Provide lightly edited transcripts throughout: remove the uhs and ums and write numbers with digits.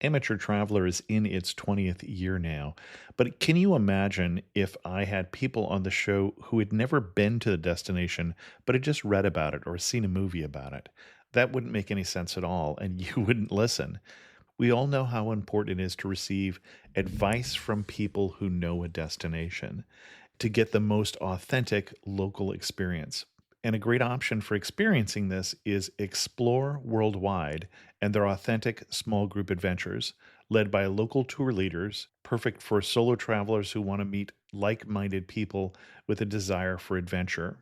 Amateur Traveler is in its 20th year now, but can you imagine if I had people on the show who had never been to the destination, but had just read about it or seen a movie about it? That wouldn't make any sense at all, and you wouldn't listen. We all know how important it is to receive advice from people who know a destination to get the most authentic local experience. And a great option for experiencing this is Explore Worldwide and their authentic small group adventures, led by local tour leaders, perfect for solo travelers who want to meet like minded people with a desire for adventure.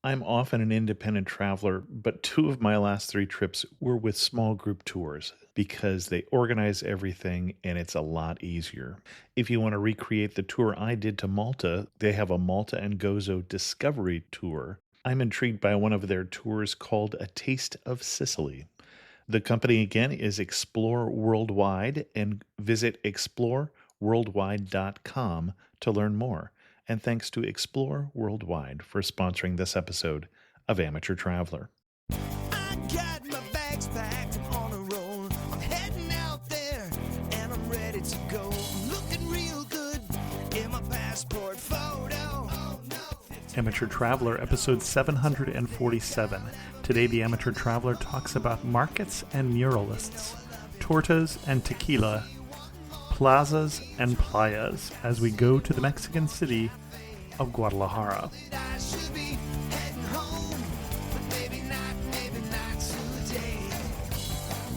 I'm often an independent traveler, but two of my last three trips were with small group tours because they organize everything and it's a lot easier. If you want to recreate the tour I did to Malta, they have a Malta and Gozo Discovery Tour. I'm intrigued by one of their tours called A Taste of Sicily. The company again is Explore Worldwide, and visit exploreworldwide.com to learn more. And thanks to Explore Worldwide for sponsoring this episode of Amateur Traveler. I got my bags packed, I'm on a roll. I'm heading out there and I'm ready to go. I'm looking real good in my passport photo. Oh, no. Amateur Traveler, episode 747. Today, the Amateur Traveler talks about markets and muralists, tortas and tequila, plazas and playas, as we go to the Mexican city of Guadalajara. I should be heading home, but maybe not today.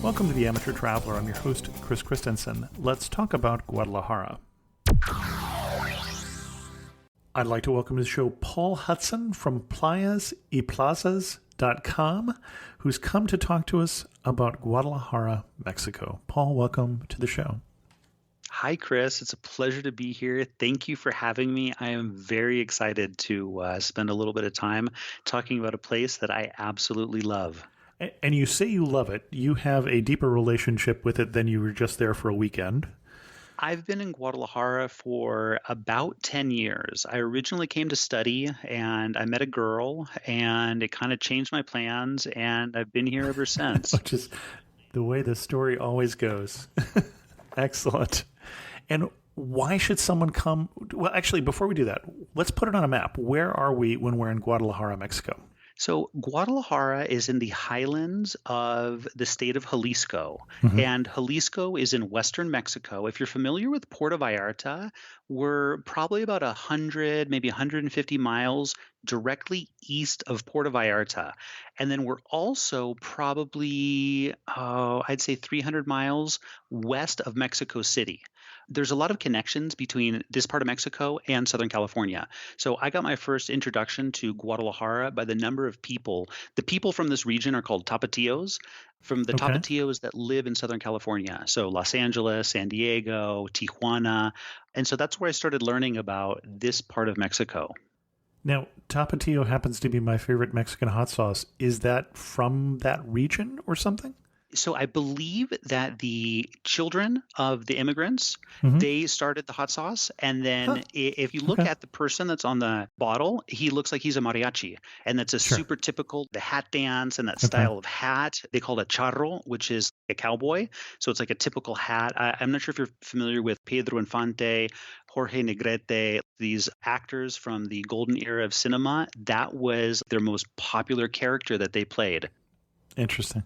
Welcome to the Amateur Traveler. I'm your host, Chris Christensen. Let's talk about Guadalajara. I'd like to welcome to the show Paul Hudson from playasYplazas.com, who's come to talk to us about Guadalajara, Mexico. Paul, welcome to the show. Hi, Chris. It's a pleasure to be here. Thank you for having me. I am very excited to spend a little bit of time talking about a place that I absolutely love. And you say you love it. You have a deeper relationship with it than you were just there for a weekend. I've been in Guadalajara for about 10 years. I originally came to study and I met a girl and it kind of changed my plans and I've been here ever since. Which is the way the story always goes. Excellent. And why should someone come? Well, actually, before we do that, let's put it on a map. Where are we when we're in Guadalajara, Mexico? So Guadalajara is in the highlands of the state of Jalisco, and Jalisco is in western Mexico. If you're familiar with Puerto Vallarta, we're probably about 100, maybe 150 miles directly east of Puerto Vallarta. And then we're also probably, I'd say 300 miles west of Mexico City. There's a lot of connections between this part of Mexico and Southern California. So I got my first introduction to Guadalajara by the number of people. The people from this region are called Tapatíos, from the Tapatíos that live in Southern California. So Los Angeles, San Diego, Tijuana. And so that's where I started learning about this part of Mexico. Now, Tapatio happens to be my favorite Mexican hot sauce. Is that from that region or something? So I believe that the children of the immigrants, they started the hot sauce. And then if you look at the person that's on the bottle, he looks like he's a mariachi. And that's a super typical, the hat dance and that style of hat. They call it charro, which is a cowboy. So it's like a typical hat. I'm not sure if you're familiar with Pedro Infante, Jorge Negrete, these actors from the golden era of cinema. That was their most popular character that they played. Interesting.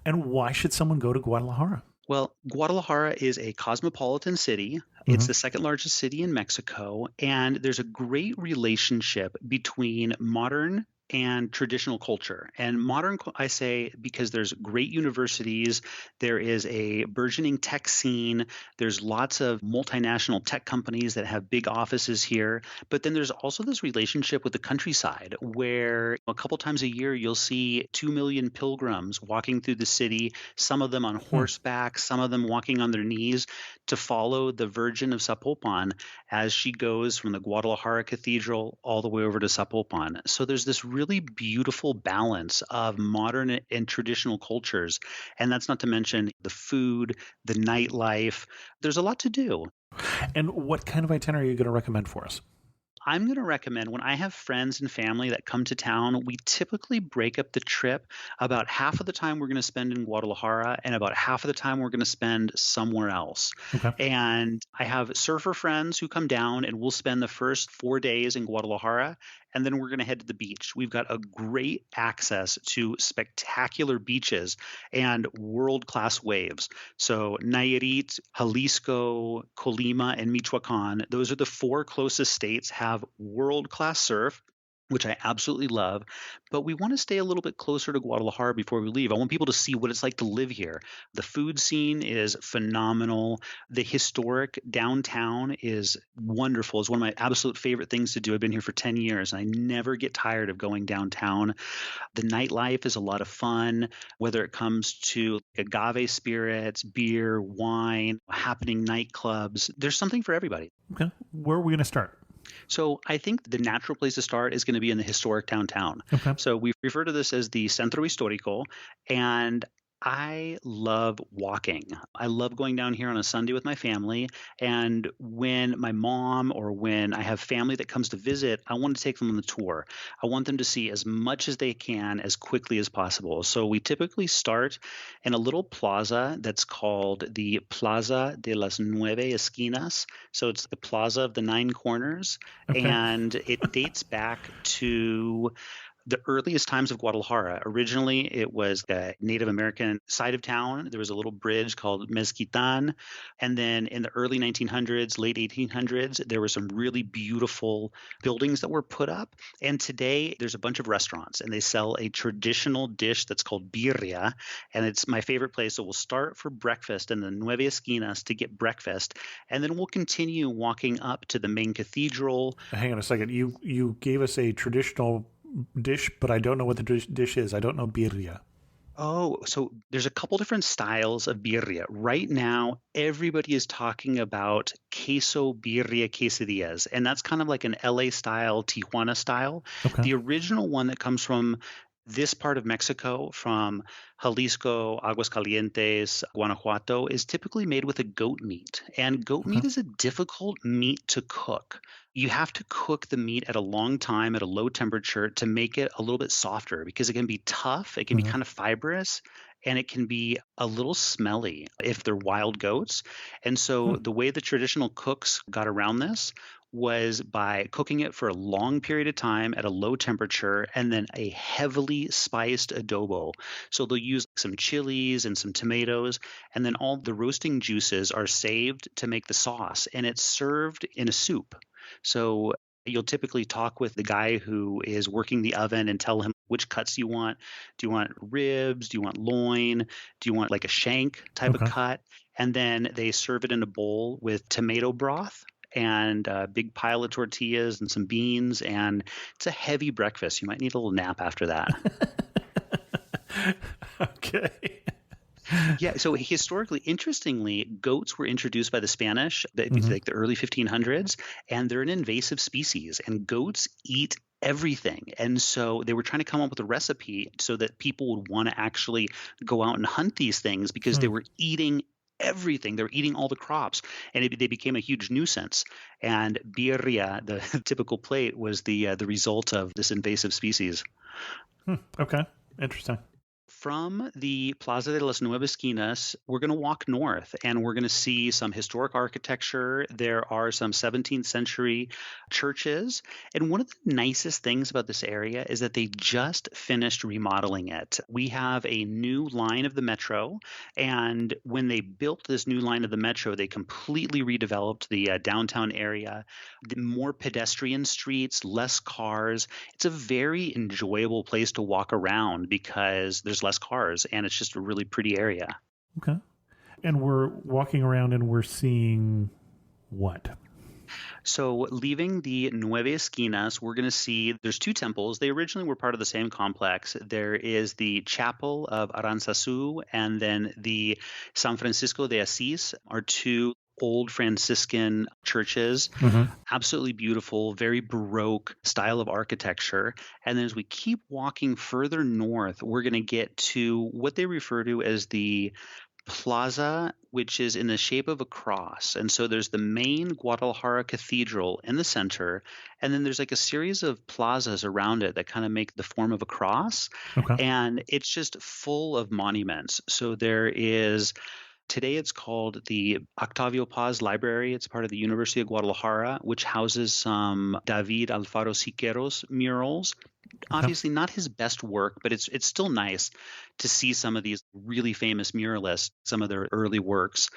And why should someone go to Guadalajara? Well, Guadalajara is a cosmopolitan city. It's the second largest city in Mexico, and there's a great relationship between modern and traditional culture. And modern, I say, because there's great universities, there is a burgeoning tech scene, there's lots of multinational tech companies that have big offices here, but then there's also this relationship with the countryside where a couple times a year you'll see 2 million pilgrims walking through the city, some of them on horseback, some of them walking on their knees to follow the Virgin of Zapopan as she goes from the Guadalajara Cathedral all the way over to Zapopan. So there's this really beautiful balance of modern and traditional cultures. And that's not to mention the food, the nightlife. There's a lot to do. And what kind of itinerary are you going to recommend for us? I'm going to recommend when I have friends and family that come to town, we typically break up the trip. About half of the time we're going to spend in Guadalajara, and about half of the time we're going to spend somewhere else. Okay. And I have surfer friends who come down, and we'll spend the first 4 days in Guadalajara, and then we're going to head to the beach. We've got a great access to spectacular beaches and world-class waves. So Nayarit, Jalisco, Colima, and Michoacan, those are the four closest states, have world-class surf, which I absolutely love. But we want to stay a little bit closer to Guadalajara before we leave. I want people to see what it's like to live here. The food scene is phenomenal. The historic downtown is wonderful. It's one of my absolute favorite things to do. I've been here for 10 years, and I never get tired of going downtown. The nightlife is a lot of fun, whether it comes to agave spirits, beer, wine, happening nightclubs. There's something for everybody. Okay. Where are we going to start? So I think the natural place to start is going to be in the historic downtown. Okay. So we refer to this as the Centro Histórico, and I love walking. I love going down here on a Sunday with my family. And when my mom or when I have family that comes to visit, I want to take them on the tour. I want them to see as much as they can as quickly as possible. So we typically start in a little plaza that's called the Plaza de las Nueve Esquinas. So it's the Plaza of the Nine Corners. Okay. And it dates back to the earliest times of Guadalajara. Originally, it was a Native American side of town. There was a little bridge called Mezquitan. And then in the early 1900s, late 1800s, there were some really beautiful buildings that were put up. And today, there's a bunch of restaurants, and they sell a traditional dish that's called birria. And it's my favorite place. So we'll start for breakfast in the Nueve Esquinas to get breakfast. And then we'll continue walking up to the main cathedral. Hang on a second. You gave us a traditional dish, but I don't know what the dish is. I don't know birria. Oh, so there's a couple different styles of birria. Right now, everybody is talking about queso birria quesadillas, and that's kind of like an LA style, Tijuana style. Okay. The original one that comes from this part of Mexico, from Jalisco, Aguascalientes, Guanajuato, is typically made with a goat meat. And goat meat is a difficult meat to cook. You have to cook the meat at a long time at a low temperature to make it a little bit softer, because it can be tough, it can be kind of fibrous, and it can be a little smelly if they're wild goats. And so the way the traditional cooks got around this was by cooking it for a long period of time at a low temperature, and then a heavily spiced adobo. So they'll use some chilies and some tomatoes, and then all the roasting juices are saved to make the sauce, and it's served in a soup. So you'll typically talk with the guy who is working the oven and tell him which cuts you want. Do you want ribs? Do you want loin? Do you want like a shank type of cut? And then they serve it in a bowl with tomato broth and a big pile of tortillas and some beans. And it's a heavy breakfast. You might need a little nap after that. Okay. Yeah. So historically, interestingly, goats were introduced by the Spanish, like the early 1500s, and they're an invasive species. And goats eat everything. And so they were trying to come up with a recipe so that people would want to actually go out and hunt these things, because they were eating everything. They were eating all the crops, and they became a huge nuisance. And birria, the typical plate, was the result of this invasive species. Okay. Interesting. From the Plaza de las Nueve Esquinas, we're going to walk north, and we're going to see some historic architecture. There are some 17th century churches. And one of the nicest things about this area is that they just finished remodeling it. We have a new line of the metro, and when they built this new line of the metro, they completely redeveloped the downtown area. More pedestrian streets, less cars. It's a very enjoyable place to walk around because there's less cars, and it's just a really pretty area. Okay. And we're walking around and we're seeing what? So leaving the Nueve Esquinas, we're going to see there's two temples. They originally were part of the same complex. There is the Chapel of Aranzazu, and then the San Francisco de Asís are two old Franciscan churches. Absolutely beautiful, very Baroque style of architecture. And then as we keep walking further north, we're going to get to what they refer to as the plaza, which is in the shape of a cross. And so there's the main Guadalajara Cathedral in the center, and then there's like a series of plazas around it that kind of make the form of a cross. Okay. And it's just full of monuments. So there is today it's called the Octavio Paz Library. It's part of the University of Guadalajara, which houses some David Alfaro Siqueiros murals. Obviously not his best work, but it's still nice to see some of these really famous muralists, some of their early works.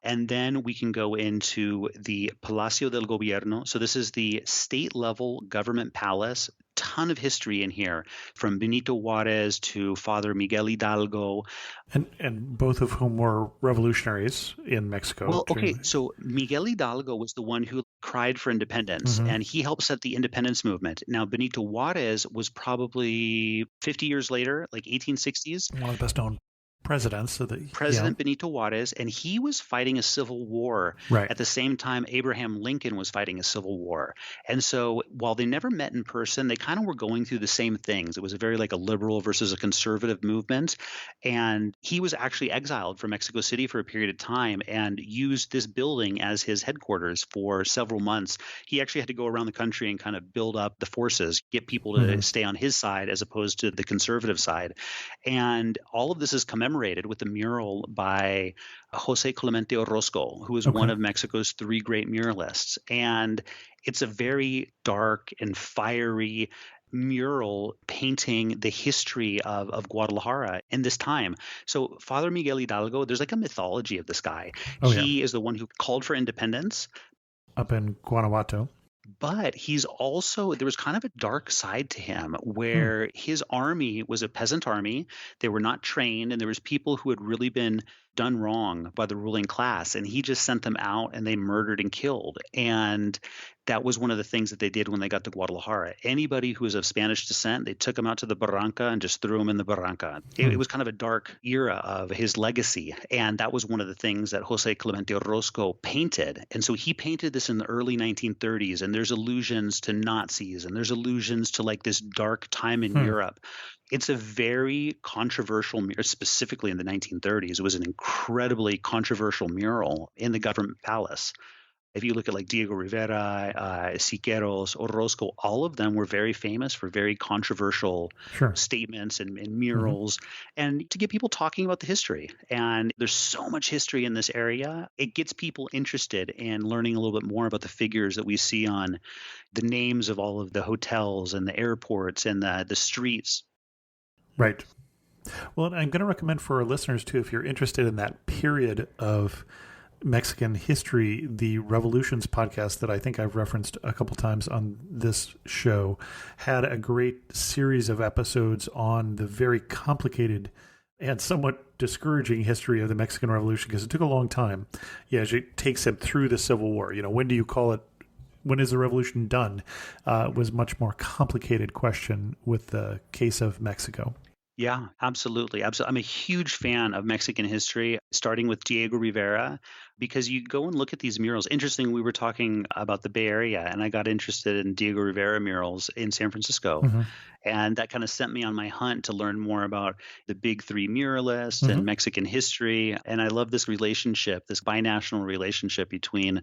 And then we can go into the Palacio del Gobierno. So this is the state level government palace. Ton of history in here, from Benito Juarez to Father Miguel Hidalgo. And both of whom were revolutionaries in Mexico. Well, okay, so Miguel Hidalgo was the one who cried for independence, and he helped set the independence movement. Now, Benito Juarez was probably 50 years later, like 1860s. One of the best known presidents. President Benito Juarez, and he was fighting a civil war at the same time Abraham Lincoln was fighting a civil war. And so while they never met in person, they kind of were going through the same things. It was a very like a liberal versus a conservative movement. And he was actually exiled from Mexico City for a period of time and used this building as his headquarters for several months. He actually had to go around the country and kind of build up the forces, get people to stay on his side as opposed to the conservative side. And all of this is commemorated with a mural by Jose Clemente Orozco, who is one of Mexico's three great muralists. And it's a very dark and fiery mural painting the history of Guadalajara in this time. So Father Miguel Hidalgo, there's like a mythology of this guy. He is the one who called for independence. Up in Guanajuato. But he's also, there was kind of a dark side to him where his army was a peasant army. They were not trained, and there was people who had really been done wrong by the ruling class, and he just sent them out and they murdered and killed. And that was one of the things that they did when they got to Guadalajara. Anybody who was of Spanish descent, they took them out to the barranca and just threw them in the barranca. It was kind of a dark era of his legacy, and that was one of the things that Jose Clemente Orozco painted. And so he painted this in the early 1930s, and there's allusions to Nazis, and there's allusions to like this dark time in Europe. It's a very controversial mural, specifically in the 1930s. It was an incredibly controversial mural in the government palace. If you look at like Diego Rivera, Siqueiros, Orozco, all of them were very famous for very controversial statements and murals, and to get people talking about the history. And there's so much history in this area. It gets people interested in learning a little bit more about the figures that we see on the names of all of the hotels and the airports and the streets. Right. Well, I'm going to recommend for our listeners, too, if you're interested in that period of Mexican history, the Revolutions podcast that I think I've referenced a couple times on this show had a great series of episodes on the very complicated and somewhat discouraging history of the Mexican Revolution, because it took a long time. Yeah, it takes him through the Civil War. You know, when do you call it? When is the revolution done? Was a much more complicated question with the case of Mexico. Yeah, absolutely. I'm a huge fan of Mexican history, starting with Diego Rivera, because you go and look at these murals. Interesting, we were talking about the Bay Area, and I got interested in Diego Rivera murals in San Francisco. And that kind of sent me on my hunt to learn more about the big three muralists and Mexican history. And I love this relationship, this binational relationship between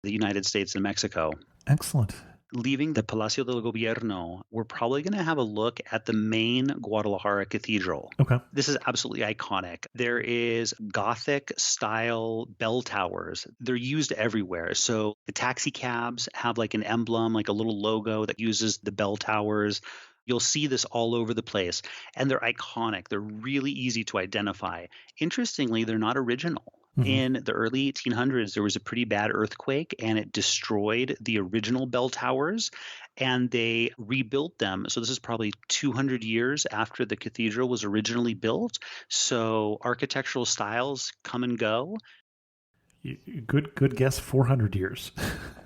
the United States and Mexico. Excellent. Leaving the Palacio del Gobierno, we're probably going to have a look at the main Guadalajara Cathedral. Okay. This is absolutely iconic. There is Gothic style bell towers. They're used everywhere. So the taxi cabs have like an emblem, like a little logo that uses the bell towers. You'll see this all over the place, and they're iconic. They're really easy to identify. Interestingly, they're not original. In the early 1800s, there was a pretty bad earthquake, and it destroyed the original bell towers, and they rebuilt them. So this is probably 200 years after the cathedral was originally built. So architectural styles come and go. Good guess, 400 years.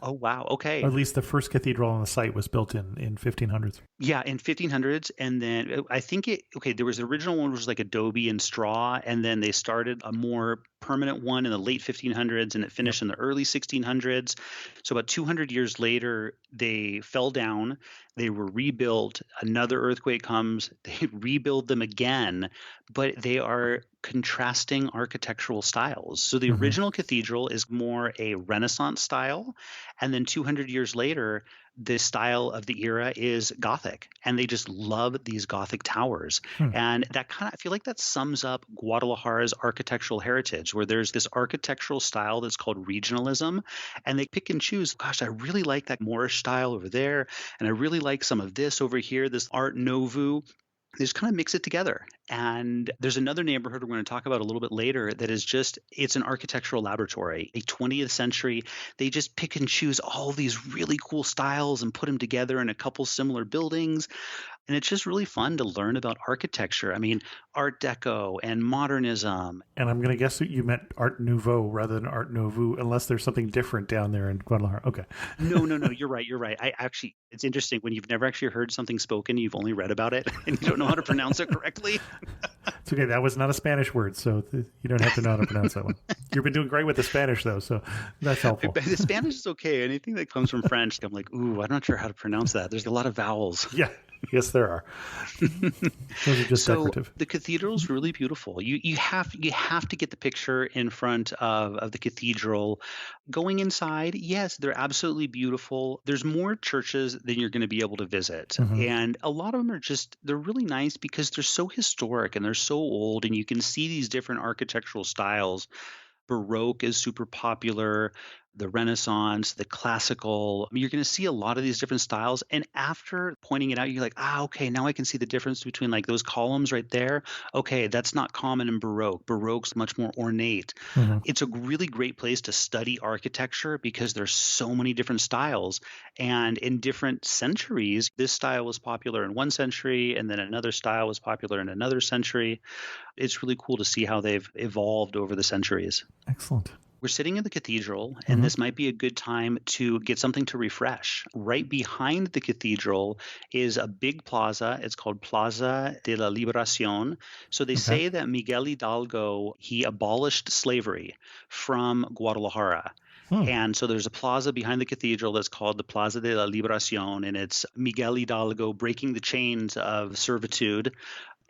Oh, wow. Okay. Or at least the first cathedral on the site was built in 1500s. Yeah, in 1500s. And then I think there was the original one, which was like adobe and straw. And then they started a more permanent one in the late 1500s, and it Yep. finished in the early 1600s. So about 200 years later, they fell down. They were rebuilt. Another earthquake comes. They rebuild them again, but they are contrasting architectural styles. So the Hmm. original cathedral is more a Renaissance style, and then 200 years later, the style of the era is Gothic, and they just love these Gothic towers. Hmm. And that kind of, I feel like that sums up Guadalajara's architectural heritage, where there's this architectural style that's called regionalism, and they pick and choose. Gosh, I really like that Moorish style over there, and I really like some of this over here, this Art Nouveau. They just kind of mix it together. And there's another neighborhood we're going to talk about a little bit later that is just, it's an architectural laboratory, a 20th century. They just pick and choose all these really cool styles and put them together in a couple similar buildings. And it's just really fun to learn about architecture. I mean, Art Deco and modernism. And I'm going to guess that you meant Art Nouveau rather than Art Nouveau, unless there's something different down there in Guadalajara. Okay. No, no, no. You're right. You're right. I actually, it's interesting when you've never actually heard something spoken, you've only read about it and you don't know how to pronounce it correctly. It's okay. That was not a Spanish word, so you don't have to know how to pronounce that one. You've been doing great with the Spanish, though, so that's helpful. The Spanish is okay. Anything that comes from French, I'm like, ooh, I'm not sure how to pronounce that. There's a lot of vowels. Yeah. Yes, there are. Those are just So decorative. the cathedral is really beautiful. You have to get the picture in front of the cathedral. Going inside, yes, they're absolutely beautiful. There's more churches than you're going to be able to visit, Mhm. and a lot of them are just, they're really nice because they're so historic and they're so old, and you can see these different architectural styles. Baroque is super popular, the Renaissance, the classical. I mean, you're going to see a lot of these different styles. And after pointing it out, you're like, okay, now I can see the difference between like those columns right there. Okay, that's not common in Baroque. Baroque's much more ornate. Mhm. It's a really great place to study architecture because there's so many different styles. And in different centuries, this style was popular in one century, and then another style was popular in another century. It's really cool to see how they've evolved over the centuries. Excellent. We're sitting in the cathedral, and Mhm. this might be a good time to get something to refresh. Right behind the cathedral is a big plaza. It's called Plaza de la Liberación. So they Okay. say that Miguel Hidalgo, he abolished slavery from Guadalajara. Hmm. And so there's a plaza behind the cathedral that's called the Plaza de la Liberación, and it's Miguel Hidalgo breaking the chains of servitude.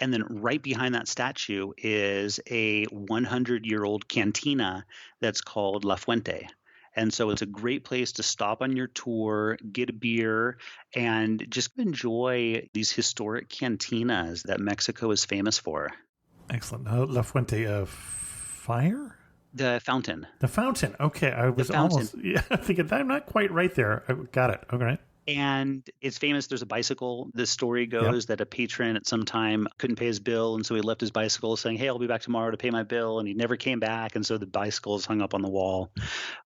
And then right behind that statue is a 100-year-old cantina that's called La Fuente. And so it's a great place to stop on your tour, get a beer, and just enjoy these historic cantinas that Mexico is famous for. Excellent. La Fuente of Fire? The fountain. The fountain. Okay. I The was fountain. almost thinking, I'm not quite right there. I got it. Okay. And it's famous. There's a bicycle. The story Yep. goes that a patron at some time couldn't pay his bill, and so he left his bicycle saying, "Hey, I'll be back tomorrow to pay my bill." And he never came back, and so the bicycle is hung up on the wall.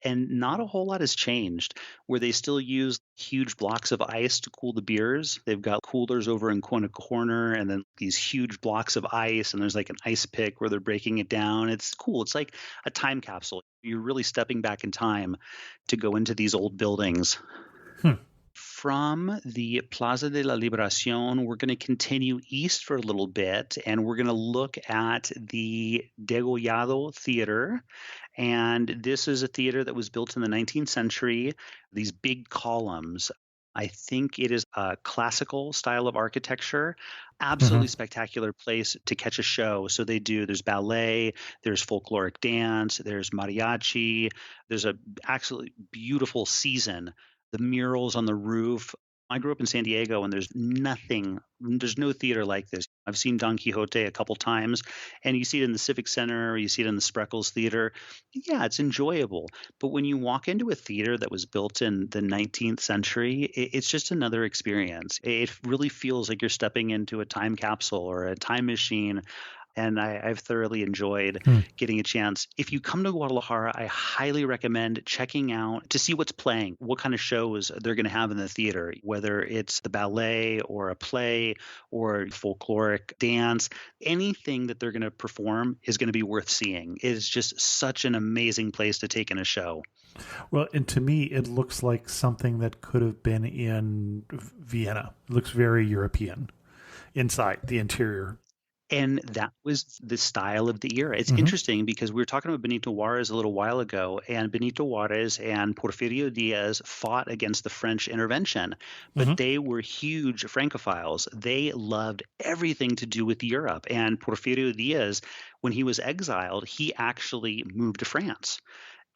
And not a whole lot has changed, where they still use huge blocks of ice to cool the beers. They've got coolers over in a corner, and then these huge blocks of ice, and there's like an ice pick where they're breaking it down. It's cool. It's like a time capsule. You're really stepping back in time to go into these old buildings. Hmm. From the Plaza de la Liberación, we're going to continue east for a little bit, and we're going to look at the Degollado Theater. And this is a theater that was built in the 19th century, these big columns. I think it is a classical style of architecture. Absolutely spectacular place to catch a show. So there's ballet, there's folkloric dance, there's mariachi, there's a absolutely beautiful season. The murals on the roof. I grew up in San Diego, and there's no theater like this. I've seen Don Quixote a couple times, and you see it in the Civic Center, or you see it in the Spreckles Theater. Yeah, it's enjoyable. But when you walk into a theater that was built in the 19th century, it's just another experience. It really feels like you're stepping into a time capsule or a time machine. And I've thoroughly enjoyed getting a chance. If you come to Guadalajara, I highly recommend checking out to see what's playing, what kind of shows they're going to have in the theater, whether it's the ballet or a play or folkloric dance. Anything that they're going to perform is going to be worth seeing. It is just such an amazing place to take in a show. Well, and to me, it looks like something that could have been in Vienna. It looks very European inside the interior. And that was the style of the era. It's Hmm. interesting because we were talking about Benito Juarez a little while ago, and Benito Juarez and Porfirio Diaz fought against the French intervention, but Hmm. they were huge Francophiles. They loved everything to do with Europe. And Porfirio Diaz, when he was exiled, he actually moved to France.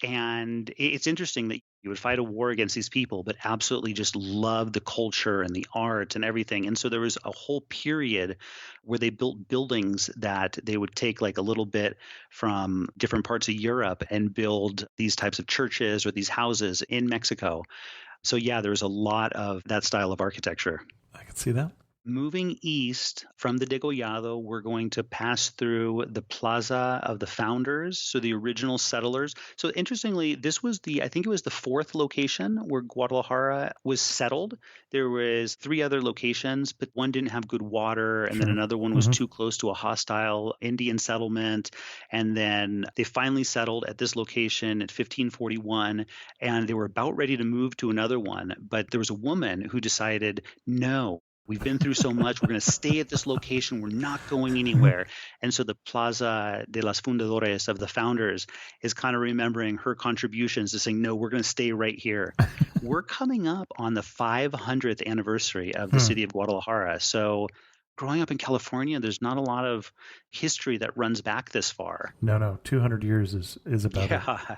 And it's interesting that you would fight a war against these people, but absolutely just love the culture and the art and everything. And so there was a whole period where they built buildings that they would take like a little bit from different parts of Europe and build these types of churches or these houses in Mexico. So yeah, there was a lot of that style of architecture. I can see that. Moving east from the Degollado, we're going to pass through the Plaza of the Founders, so the original settlers. So interestingly, this was I think it was the fourth location where Guadalajara was settled. There was three other locations, but one didn't have good water, and then Sure. another one was Hmm. too close to a hostile Indian settlement. And then they finally settled at this location at 1541, and they were about ready to move to another one. But there was a woman who decided, no, we've been through so much. We're going to stay at this location. We're not going anywhere. And so the Plaza de las Fundadores of the founders is kind of remembering her contributions to saying, no, we're going to stay right here. We're coming up on the 500th anniversary of the city of Guadalajara. So growing up in California, there's not a lot of history that runs back this far. No, no, 200 years is about it. Yeah.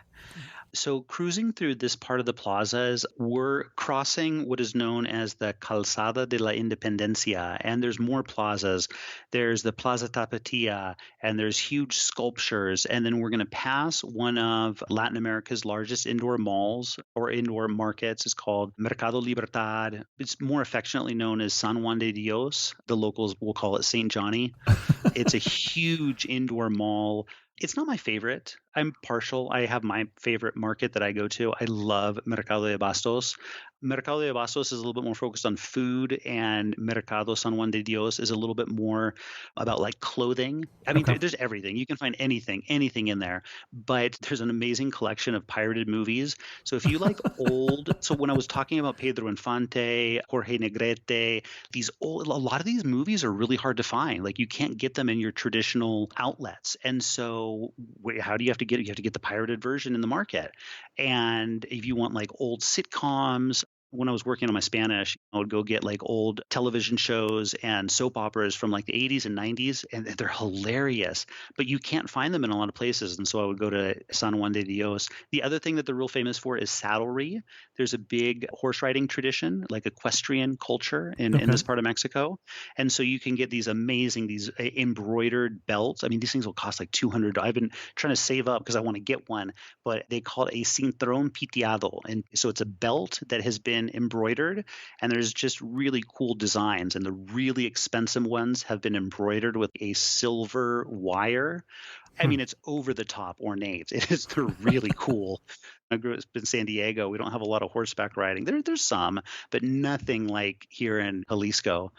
So cruising through this part of the plazas, we're crossing what is known as the Calzada de la Independencia, and there's more plazas. There's the Plaza Tapatia, and there's huge sculptures, and then we're going to pass one of Latin America's largest indoor malls or indoor markets. It's called Mercado Libertad. It's more affectionately known as San Juan de Dios. The locals will call it St. Johnny. It's a huge indoor mall. It's not my favorite. I'm partial. I have my favorite market that I go to. I love Mercado de Bastos. Mercado de Bastos is a little bit more focused on food, and Mercado San Juan de Dios is a little bit more about like clothing. I mean, Okay. there's everything. You can find anything in there, but there's an amazing collection of pirated movies. So if you like so when I was talking about Pedro Infante, Jorge Negrete, a lot of these movies are really hard to find. Like you can't get them in your traditional outlets. And so how do you have to get it? You have to get the pirated version in the market. And if you want like old sitcoms, when I was working on my Spanish, I would go get like old television shows and soap operas from like the 80s and 90s, and they're hilarious, but you can't find them in a lot of places. And so I would go to San Juan de Dios. The other thing that they're real famous for is saddlery. There's a big horse riding tradition, like equestrian culture in Okay. this part of Mexico. And so you can get these amazing, these embroidered belts. I mean, these things will cost like $200. I've been trying to save up because I want to get one, but they call it a cinturón piteado. And so it's a belt that has been embroidered, and there's just really cool designs. And the really expensive ones have been embroidered with a silver wire. I mean, it's over the top ornate. They're really cool. I grew up in San Diego. We don't have a lot of horseback riding. There's some, but nothing like here in Jalisco.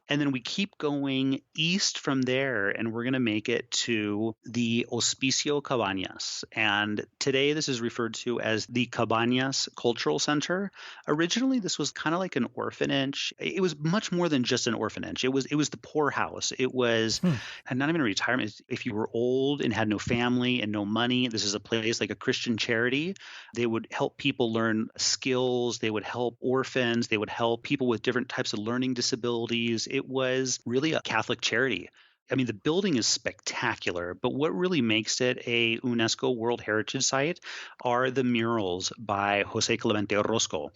And then we keep going east from there, and we're going to make it to the Hospicio Cabañas. And today, this is referred to as the Cabañas Cultural Center. Originally, this was kind of like an orphanage. It was much more than just an orphanage. It was the poorhouse. It was, and not even a retirement. If you were old and had no family and no money, this is a place like a Christian charity. They would help people learn skills. They would help orphans. They would help people with different types of learning disabilities. It was really a Catholic charity. I mean, the building is spectacular, but what really makes it a UNESCO World Heritage Site are the murals by Jose Clemente Orozco.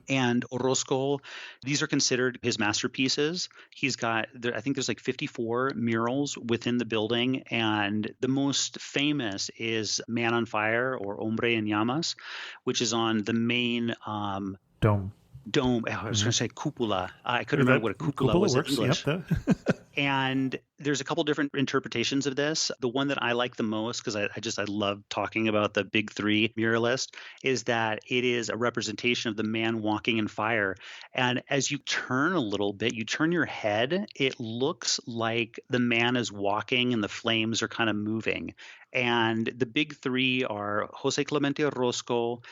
And Orozco, these are considered his masterpieces. He's got, I think there's like 54 murals within the building, and the most famous is Man on Fire or Hombre en Llamas, which is on the main Dome. dome. I was going to say cupola. I couldn't remember what a cupola was in works. English. Yep. And there's a couple different interpretations of this. The one that I like the most, because I love talking about the big three muralist, is that it is a representation of the man walking in fire. And as you turn a little bit, you turn your head, it looks like the man is walking and the flames are kind of moving. And the big three are Jose Clemente Orozco,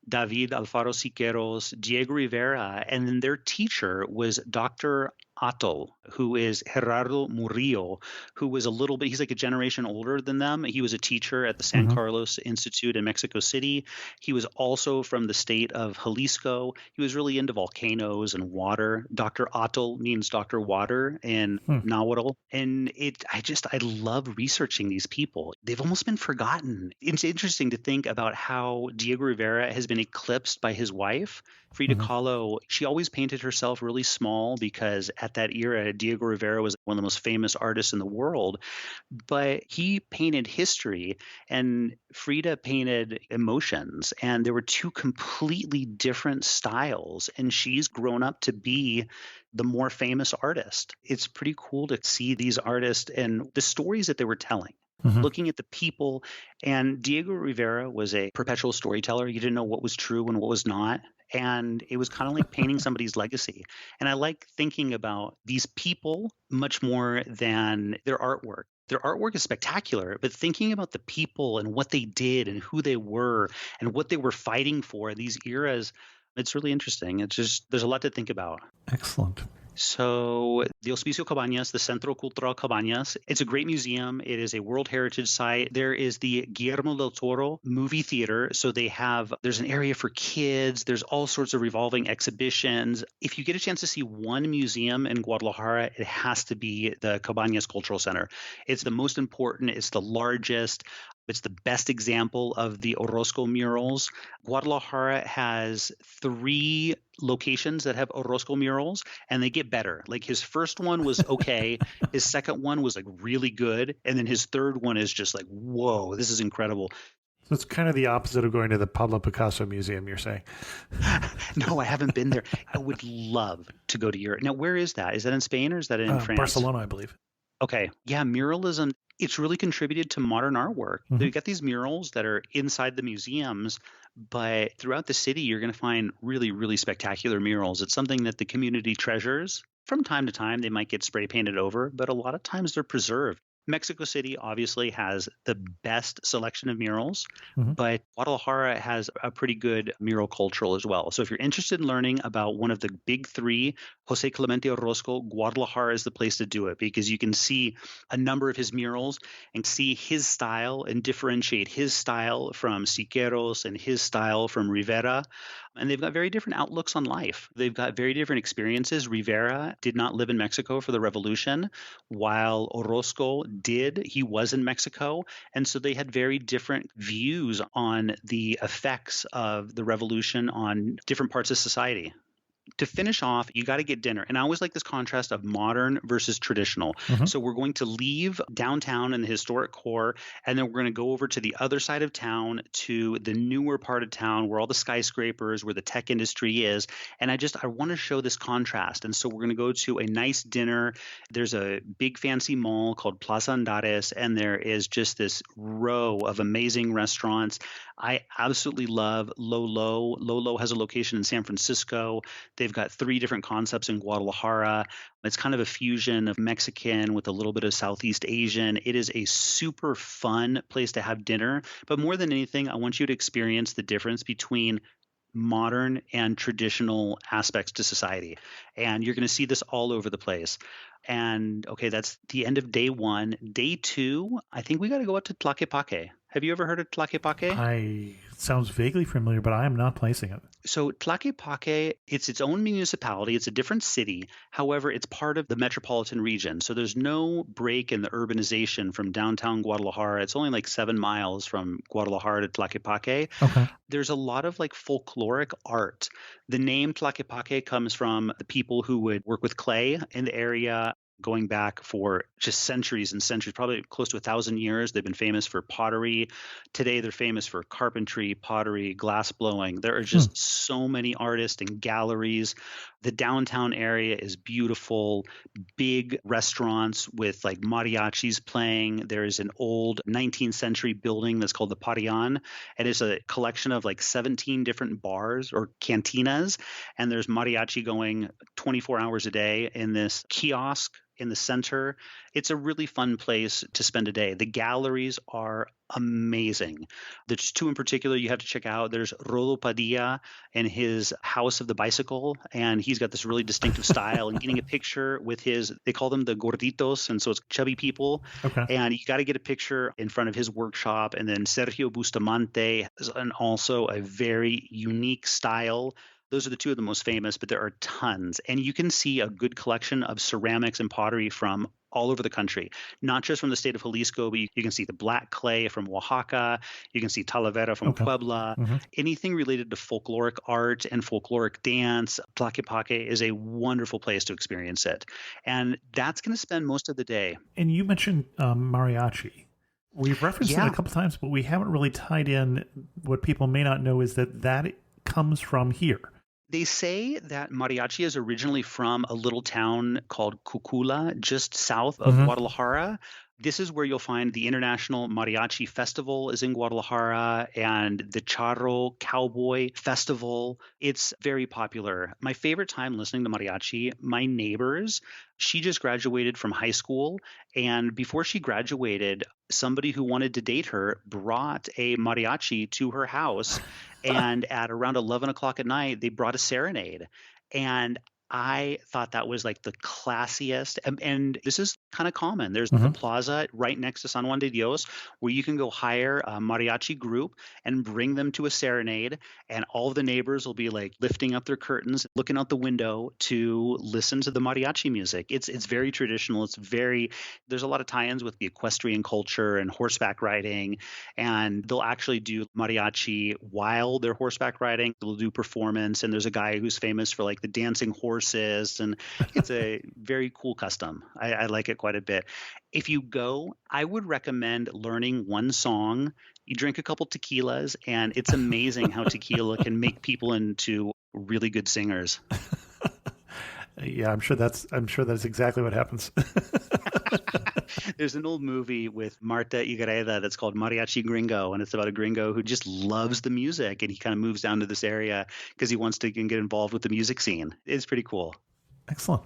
David Alfaro Siqueiros, Diego Rivera, and then their teacher was Dr. Atol, who is Gerardo Murillo, who was a little bit, he's like a generation older than them. He was a teacher at the San Hmm. Carlos Institute in Mexico City. He was also from the state of Jalisco. He was really into volcanoes and water. Dr. Atol means Dr. Water in Hmm. Nahuatl. And I love researching these people. They've almost been forgotten. It's interesting to think about how Diego Rivera has been eclipsed by his wife. Frida Hmm. Kahlo, she always painted herself really small because at that era, Diego Rivera was one of the most famous artists in the world. But he painted history and Frida painted emotions. And there were two completely different styles. And she's grown up to be the more famous artist. It's pretty cool to see these artists and the stories that they were telling. Hmm. Looking at the people, and Diego Rivera was a perpetual storyteller. You didn't know what was true and what was not. And it was kind of like painting somebody's legacy. And I like thinking about these people much more than their artwork. Their artwork is spectacular, but thinking about the people and what they did and who they were and what they were fighting for in these eras, it's really interesting. It's just, there's a lot to think about. Excellent. So the Hospicio Cabañas, the Centro Cultural Cabañas, it's a great museum. It is a World Heritage Site. There is the Guillermo del Toro movie theater. So there's an area for kids. There's all sorts of revolving exhibitions. If you get a chance to see one museum in Guadalajara, it has to be the Cabañas Cultural Center. It's the most important. It's the largest. It's the best example of the Orozco murals. Guadalajara has 3 locations that have Orozco murals, and they get better. Like his first one was okay, his second one was like really good, and then his third one is just like, whoa, this is incredible. So it's kind of the opposite of going to the Pablo Picasso Museum, you're saying. No, I haven't been there. I would love to go to Europe. Now, where is that? Is that in Spain or is that in France? Barcelona, I believe. Okay. Yeah, muralism, it's really contributed to modern artwork. Mhm. You got these murals that are inside the museums, but throughout the city, you're going to find really, really spectacular murals. It's something that the community treasures. From time to time, they might get spray painted over, but a lot of times they're preserved. Mexico City obviously has the best selection of murals, Mhm. but Guadalajara has a pretty good mural cultural as well. So if you're interested in learning about one of the big 3, Jose Clemente Orozco, Guadalajara is the place to do it because you can see a number of his murals and see his style and differentiate his style from Siqueiros and his style from Rivera. And they've got very different outlooks on life. They've got very different experiences. Rivera did not live in Mexico for the revolution, while Orozco did. He was in Mexico. And so they had very different views on the effects of the revolution on different parts of society. To finish off, you got to get dinner. And I always like this contrast of modern versus traditional. Mhm. So we're going to leave downtown in the historic core, and then we're going to go over to the other side of town to the newer part of town where all the skyscrapers, where the tech industry is. And I want to show this contrast. And so we're going to go to a nice dinner. There's a big fancy mall called Plaza Andares, and there is just this row of amazing restaurants. I absolutely love Lolo. Lolo has a location in San Francisco. They've got 3 different concepts in Guadalajara. It's kind of a fusion of Mexican with a little bit of Southeast Asian. It is a super fun place to have dinner. But more than anything, I want you to experience the difference between modern and traditional aspects to society. And you're going to see this all over the place. And okay, that's the end of day 1. Day 2, I think we got to go up to Tlaquepaque. Have you ever heard of Tlaquepaque? Sounds vaguely familiar, but I am not placing it. So Tlaquepaque, it's its own municipality. It's a different city. However, it's part of the metropolitan region. So there's no break in the urbanization from downtown Guadalajara. It's only like 7 miles from Guadalajara to Tlaquepaque. Okay. There's a lot of like folkloric art. The name Tlaquepaque comes from the people who would work with clay in the area going back for just centuries and centuries, probably close to 1,000 years. They've been famous for pottery. Today, they're famous for carpentry, pottery, glass blowing. There are just so many artists and galleries. The downtown area is beautiful, big restaurants with like mariachis playing. There is an old 19th century building that's called the Parian. And it's a collection of like 17 different bars or cantinas. And there's mariachi going 24 hours a day in this kiosk in the center. It's a really fun place to spend a day. The galleries are amazing. There's two in particular you have to check out. There's Rolo Padilla and his House of the Bicycle, and he's got this really distinctive style. And getting a picture with his, they call them the gorditos, and so it's chubby people. Okay. And you got to get a picture in front of his workshop. And then Sergio Bustamante is also a very unique style. Those are the two of the most famous, but there are tons. And you can see a good collection of ceramics and pottery from all over the country, not just from the state of Jalisco, but you can see the black clay from Oaxaca. You can see Talavera from Okay. Puebla. Anything related to folkloric art and folkloric dance, Tlaquepaque is a wonderful place to experience it. And that's going to spend most of the day. And you mentioned mariachi. We've referenced it a couple times, but we haven't really tied in what people may not know is that comes from here. They say that mariachi is originally from a little town called Cucula, just south of Guadalajara. This is where you'll find the International Mariachi Festival is in Guadalajara, and the Charro Cowboy Festival. It's very popular. My favorite time listening to mariachi, my neighbors, she just graduated from high school, and before she graduated, somebody who wanted to date her brought a mariachi to her house, and at around 11 o'clock at night, they brought a serenade. And I thought that was like the classiest. And this is kind of common. There's the plaza right next to San Juan de Dios where you can go hire a mariachi group and bring them to a serenade. And all of the neighbors will be like lifting up their curtains, looking out the window to listen to the mariachi music. It's very traditional. There's a lot of tie-ins with the equestrian culture and horseback riding. And they'll actually do mariachi while they're horseback riding. They'll do performance. And there's a guy who's famous for like the dancing horses, and it's a very cool custom. I like it quite a bit. If you go, I would recommend learning one song. You drink a couple tequilas, and it's amazing how tequila can make people into really good singers. Yeah, I'm sure that's exactly what happens. There's an old movie with Marta Igreda that's called Mariachi Gringo, and it's about a gringo who just loves the music, and he kind of moves down to this area because he wants to get involved with the music scene. It's pretty cool. Excellent.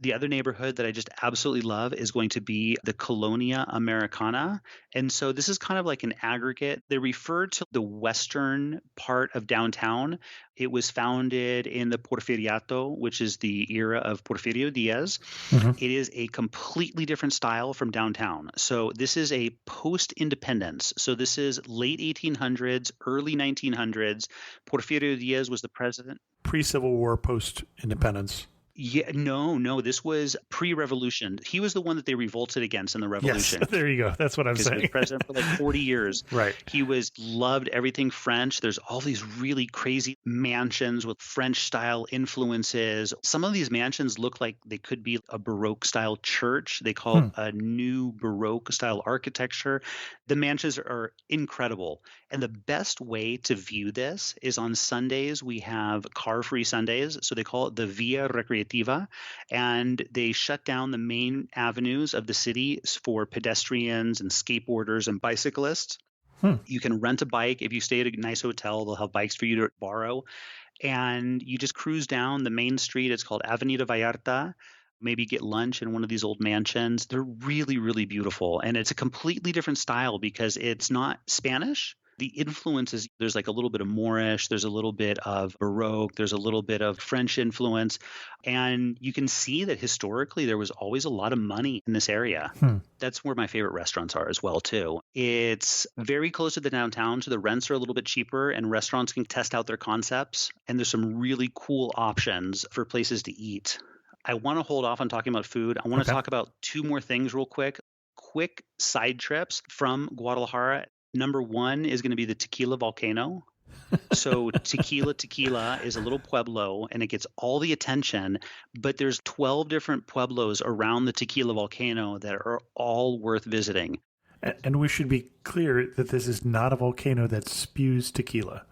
The other neighborhood that I just absolutely love is going to be the Colonia Americana. And so this is kind of like an aggregate. They refer to the western part of downtown. It was founded in the Porfiriato, which is the era of Porfirio Diaz. It is a completely different style from downtown. So this is a post-independence. So this is late 1800s, early 1900s. Porfirio Diaz was the president. Pre-Civil War, post-independence. Yeah, no, this was pre-revolution. He was the one that they revolted against in the revolution. Yes, there you go. That's what I'm saying. He was president for like 40 years. Right. He loved everything French. There's all these really crazy mansions with French style influences. Some of these mansions look like they could be a Baroque style church. They call it a new Baroque style architecture. The mansions are incredible. And the best way to view this is on Sundays. We have car-free Sundays. So they call it the Via Recreativa. And they shut down the main avenues of the city for pedestrians and skateboarders and bicyclists. You can rent a bike. If you stay at a nice hotel, they'll have bikes for you to borrow. And you just cruise down the main street. It's called Avenida Vallarta. Maybe get lunch in one of these old mansions. They're really, really beautiful. And it's a completely different style because it's not Spanish. The influences, there's like a little bit of Moorish, there's a little bit of Baroque, there's a little bit of French influence. And you can see that historically there was always a lot of money in this area. That's where my favorite restaurants are as well, too. It's very close to the downtown, so the rents are a little bit cheaper and restaurants can test out their concepts. And there's some really cool options for places to eat. I want to hold off on talking about food. I want to talk about two more things real quick. Quick side trips from Guadalajara. Number one is going to be the Tequila Volcano. So Tequila is a little pueblo and it gets all the attention, but there's 12 different pueblos around the Tequila Volcano that are all worth visiting. And we should be clear that this is not a volcano that spews tequila.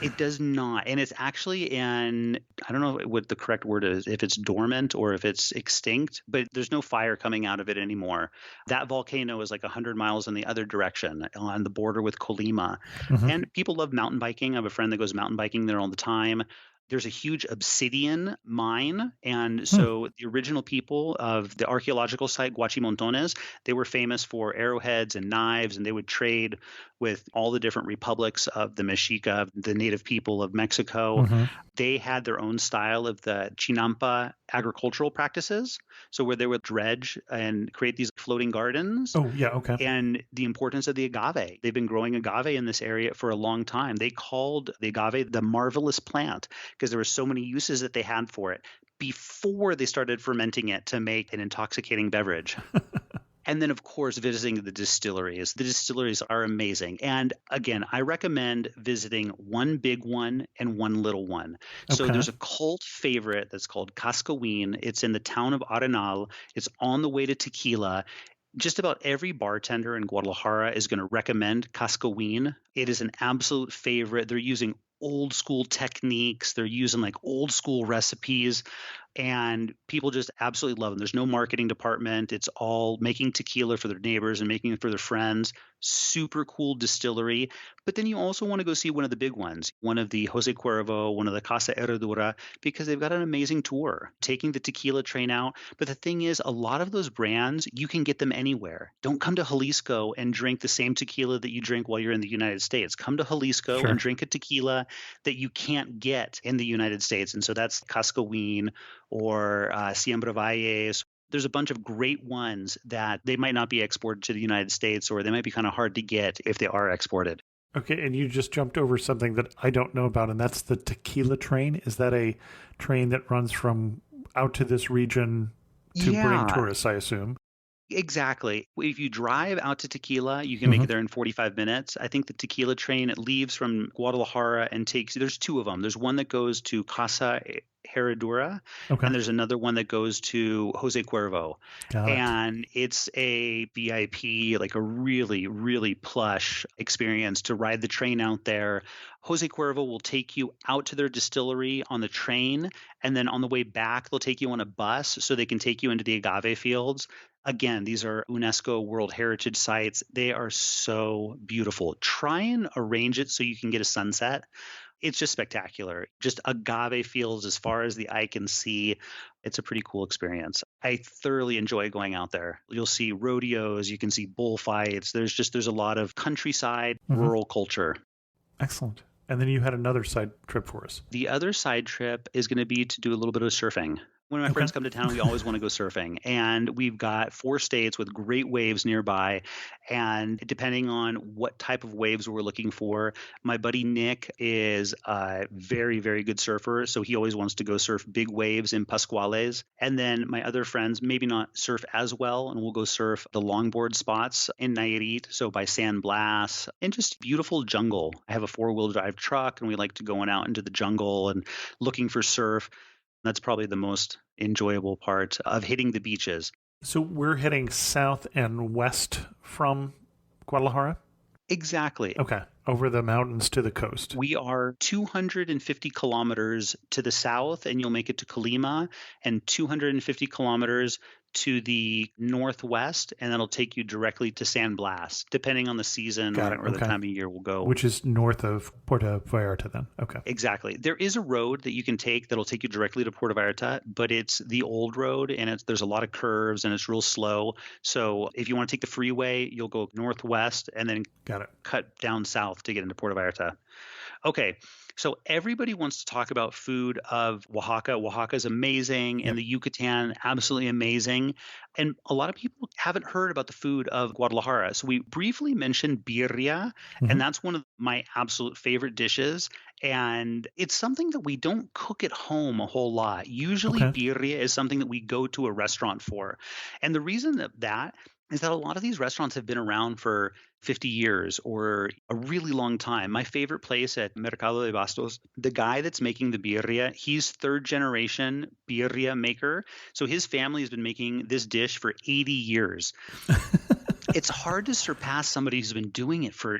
It does not. And it's actually I don't know what the correct word is, if it's dormant or if it's extinct, but there's no fire coming out of it anymore. That volcano is like 100 miles in the other direction on the border with Colima. And people love mountain biking. I have a friend that goes mountain biking there all the time. There's a huge obsidian mine. And Hmm. so the original people of the archaeological site, Guachimontones, they were famous for arrowheads and knives, and they would trade with all the different republics of the Mexica, the native people of Mexico. Hmm. They had their own style of the Chinampa agricultural practices. So where they would dredge and create these floating gardens, Oh, yeah. Okay. and the importance of the agave. They've been growing agave in this area for a long time. They called the agave the marvelous plant because there were so many uses that they had for it before they started fermenting it to make an intoxicating beverage. And then, of course, visiting the distilleries. The distilleries are amazing. And again, I recommend visiting one big one and one little one. So Okay. there's a cult favorite that's called Cascaween. It's in the town of Arenal. It's on the way to Tequila. Just about every bartender in Guadalajara is going to recommend Cascaween. It is an absolute favorite. They're using old school techniques. They're using like old school recipes, and people just absolutely love them. There's no marketing department. It's all making tequila for their neighbors and making it for their friends. Super cool distillery. But then you also want to go see one of the big ones, one of the Jose Cuervo, one of the Casa Herradura, because they've got an amazing tour, taking the tequila train out. But the thing is, a lot of those brands, you can get them anywhere. Don't come to Jalisco and drink the same tequila that you drink while you're in the United States. Come to Jalisco and Sure. drink a tequila that you can't get in the United States. And so that's Cascaween or Siembra Valles. There's a bunch of great ones that they might not be exported to the United States, or they might be kind of hard to get if they are exported. Okay, and you just jumped over something that I don't know about, and that's the tequila train. Is that a train that runs from out to this region to bring Yeah, tourists, I assume? exactly. If you drive out to Tequila, you can make Hmm. it there in 45 minutes. I think the Tequila train, it leaves from Guadalajara and takes, there's two of them. There's one that goes to Casa Herradura, Okay, and there's another one that goes to Jose Cuervo. got it. And it's a VIP, like a really, really plush experience to ride the train out there. Jose Cuervo will take you out to their distillery on the train, and then on the way back, they'll take you on a bus so they can take you into the agave fields. Again, these are UNESCO World Heritage Sites. They are so beautiful. Try and arrange it so you can get a sunset. It's just spectacular. Just agave fields as far as the eye can see. It's a pretty cool experience. I thoroughly enjoy going out there. You'll see rodeos, you can see bullfights. There's a lot of countryside, Hmm. rural culture. Excellent. And then you had another side trip for us. The other side trip is going to be to do a little bit of surfing. When my Okay. friends come to town, we always want to go surfing. And we've got 4 states with great waves nearby. And depending on what type of waves we're looking for, my buddy Nick is a very, very good surfer. So he always wants to go surf big waves in Pascuales. And then my other friends, maybe not surf as well, and we'll go surf the longboard spots in Nayarit. So by San Blas and just beautiful jungle. I have a 4-wheel drive truck, and we like to going out into the jungle and looking for surf. That's probably the most enjoyable part of hitting the beaches. So we're heading south and west from Guadalajara? Exactly. Okay. Over the mountains to the coast. We are 250 kilometers to the south, and you'll make it to Colima, and 250 kilometers to the northwest, and that'll take you directly to San Blas, depending on the season Got it. or the Okay. time of year we'll go. Which is north of Puerto Vallarta then. Okay. Exactly. There is a road that you can take that'll take you directly to Puerto Vallarta, but it's the old road, and there's a lot of curves and it's real slow. So if you want to take the freeway, you'll go northwest and then Got it. cut down south to get into Puerto Vallarta. Okay. So everybody wants to talk about food of Oaxaca. Oaxaca is amazing, Yep. and the Yucatan, absolutely amazing. And a lot of people haven't heard about the food of Guadalajara. So we briefly mentioned birria, Mhm. and that's one of my absolute favorite dishes. And it's something that we don't cook at home a whole lot. Usually, Okay. birria is something that we go to a restaurant for. And the reason that is that a lot of these restaurants have been around for 50 years or a really long time. My favorite place at Mercado de Bastos, the guy that's making the birria, he's 3rd-generation birria maker. So his family has been making this dish for 80 years. It's hard to surpass somebody who's been doing it for,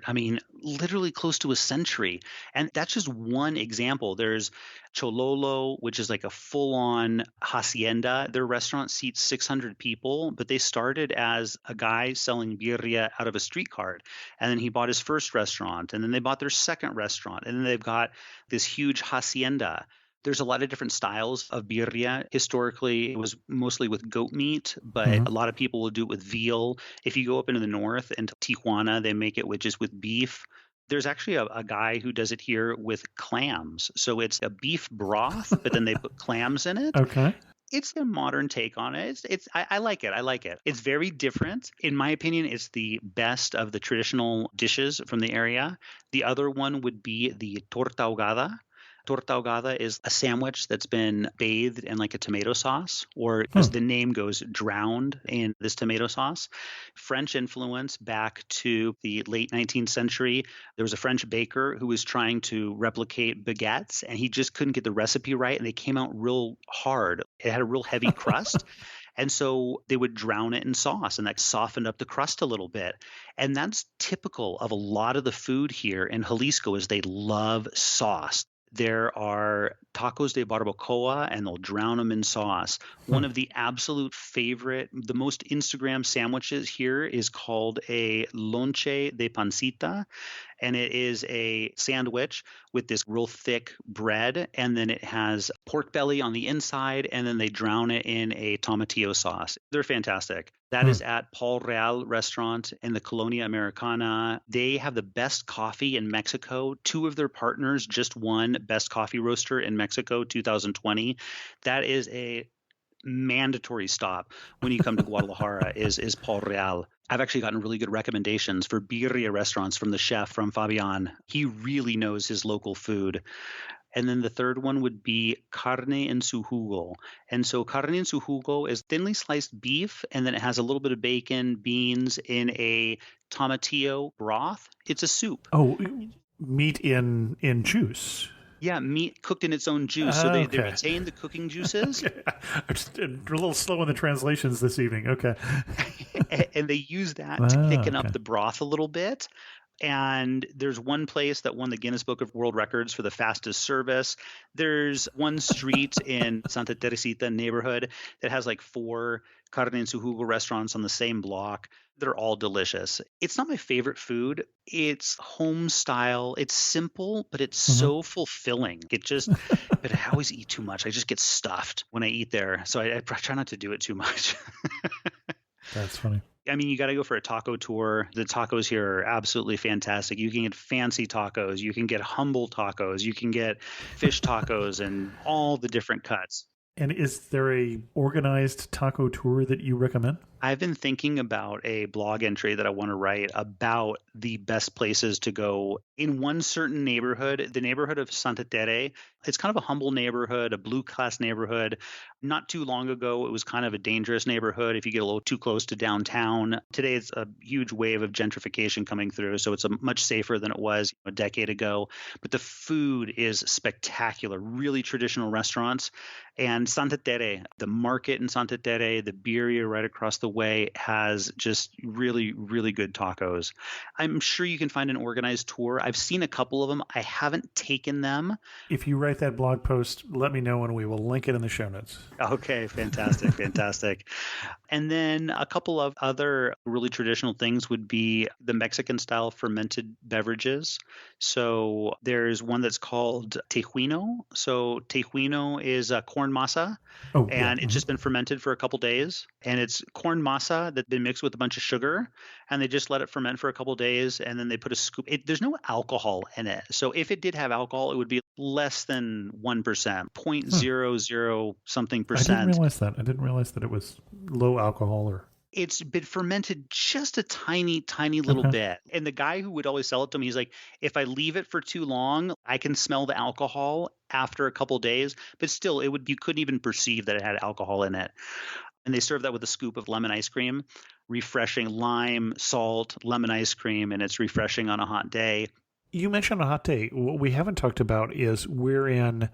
literally close to a century. And that's just one example. There's Chololo, which is like a full-on hacienda. Their restaurant seats 600 people, but they started as a guy selling birria out of a street cart. And then he bought his first restaurant, and then they bought their second restaurant, and then they've got this huge hacienda. There's a lot of different styles of birria. Historically, it was mostly with goat meat, but Mhm. a lot of people will do it with veal. If you go up into the north, into Tijuana, they make it with just with beef. There's actually a guy who does it here with clams. So it's a beef broth, but then they put clams in it. Okay. It's a modern take on it. I like it. I like it. It's very different. In my opinion, it's the best of the traditional dishes from the area. The other one would be the torta ahogada. Torta ahogada is a sandwich that's been bathed in like a tomato sauce, or Hmm. as the name goes, drowned in this tomato sauce. French influence back to the late 19th century. There was a French baker who was trying to replicate baguettes, and he just couldn't get the recipe right, and they came out real hard. It had a real heavy crust. And so they would drown it in sauce, and that softened up the crust a little bit. And that's typical of a lot of the food here in Jalisco is they love sauce. There are tacos de barbacoa, and they'll drown them in sauce. Hmm. One of the absolute favorite, the most Instagram sandwiches here is called a lonche de pancita, and it is a sandwich with this real thick bread, and then it has pork belly on the inside, and then they drown it in a tomatillo sauce. They're fantastic. That Hmm. is at Paul Real restaurant in the Colonia Americana. They have the best coffee in Mexico. Two of their partners just won Best Coffee Roaster in Mexico 2020. That is a mandatory stop when you come to Guadalajara is Paul Real. I've actually gotten really good recommendations for birria restaurants from the chef from Fabian. He really knows his local food. And then the third one would be carne en su jugo. And so carne en su jugo is thinly sliced beef, and then it has a little bit of bacon, beans in a tomatillo broth. It's a soup. Oh, meat in juice. Yeah, meat cooked in its own juice. So they Okay. retain the cooking juices. I'm just a little slow in the translations this evening. Okay. And they use that to Ah, thicken up okay. the broth a little bit. And there's one place that won the Guinness Book of World Records for the fastest service. There's one street in Santa Teresita neighborhood that has like 4 carne en su jugo restaurants on the same block. They're all delicious. It's not my favorite food. It's home style. It's simple, but it's Mhm. so fulfilling. But I always eat too much. I just get stuffed when I eat there. So I try not to do it too much. That's funny. I mean, you got to go for a taco tour. The tacos here are absolutely fantastic. You can get fancy tacos, you can get humble tacos, you can get fish tacos, and all the different cuts. And is there a organized taco tour that you recommend? I've been thinking about a blog entry that I want to write about the best places to go in one certain neighborhood, the neighborhood of Santa Tere. It's kind of a humble neighborhood, a blue class neighborhood. Not too long ago, it was kind of a dangerous neighborhood if you get a little too close to downtown. Today, it's a huge wave of gentrification coming through, so it's a much safer than it was a decade ago. But the food is spectacular, really traditional restaurants. And Santa Tere, the market in Santa Tere, the birria right across the way has just really, really good tacos. I'm sure you can find an organized tour. I've seen a couple of them. I haven't taken them. If you write that blog post, let me know and we will link it in the show notes. Okay, fantastic, fantastic. And then a couple of other really traditional things would be the Mexican style fermented beverages. So there's one that's called tejuino. So tejuino is a corn masa, Oh, yeah. and it's just been fermented for a couple days. And it's corn masa that's been mixed with a bunch of sugar, and they just let it ferment for a couple days, and then they put a scoop. There's no alcohol in it. So if it did have alcohol, it would be less than 1%, Huh. 0.00 something I didn't percent. realize that. I didn't realize that it was low alcohol or. It's been fermented just a tiny, tiny little Okay. bit. And the guy who would always sell it to me, he's like, if I leave it for too long, I can smell the alcohol after a couple days. But still, you couldn't even perceive that it had alcohol in it. And they serve that with a scoop of lemon ice cream, refreshing lime, salt, lemon ice cream, and it's refreshing on a hot day. You mentioned a hot day. What we haven't talked about is we're in